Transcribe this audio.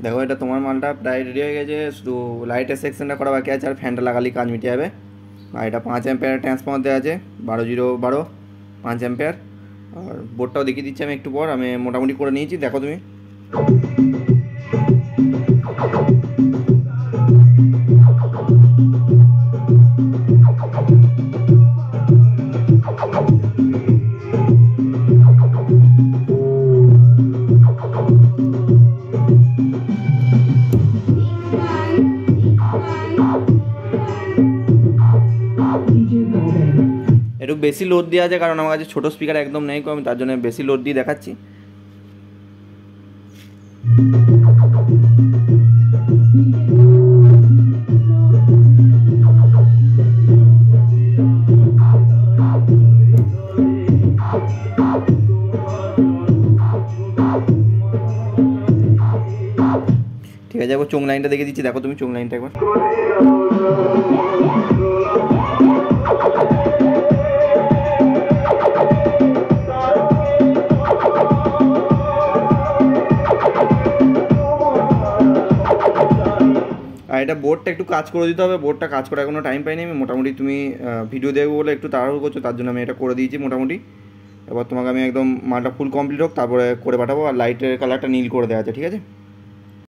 দেখো এটা তোমার মালটা প্রায় রেডি হয়ে গেছে, শুধু লাইটের সেকশনটা করা বাকি আছে আর ফ্যানটা লাগালেই কাজ মিটে যাবে। আর এটা 5 অ্যাম্পিয়ার ট্রান্সফর্মার দেওয়া আছে, 12 0 12 5 অ্যাম্পিয়ার। আর বোর্ডটাও দেখিয়ে দিচ্ছি আমি একটু পর, আমি মোটামুটি করে নিয়েছি, দেখো তুমি। একটু বেশি লোড দেওয়া আছে কারণ আমার কাছে ছোটো স্পিকার একদম নেই, আমি তার জন্য বেশি লোড দিয়ে দেখাচ্ছি। ঠিক আছে, একবার চোং লাইনটা দেখে দিচ্ছি, দেখো তুমি চোং লাইনটা একবার। আর এটা বোর্ডটা একটু কাজ করে দিতে হবে, বোর্ডটা কাজ করার কোনো টাইম পাইনি আমি, মোটামুটি তুমি ভিডিও দেখবো বলে একটু তাড়াহুড়ো করছো, তার জন্য আমি এটা করে দিয়েছি মোটামুটি। এবার তোমাকে আমি একদম মালটা ফুল কমপ্লিট হোক তারপরে করে পাঠাবো। আর লাইটের কালারটা নীল করে দেওয়া আছে, ঠিক আছে।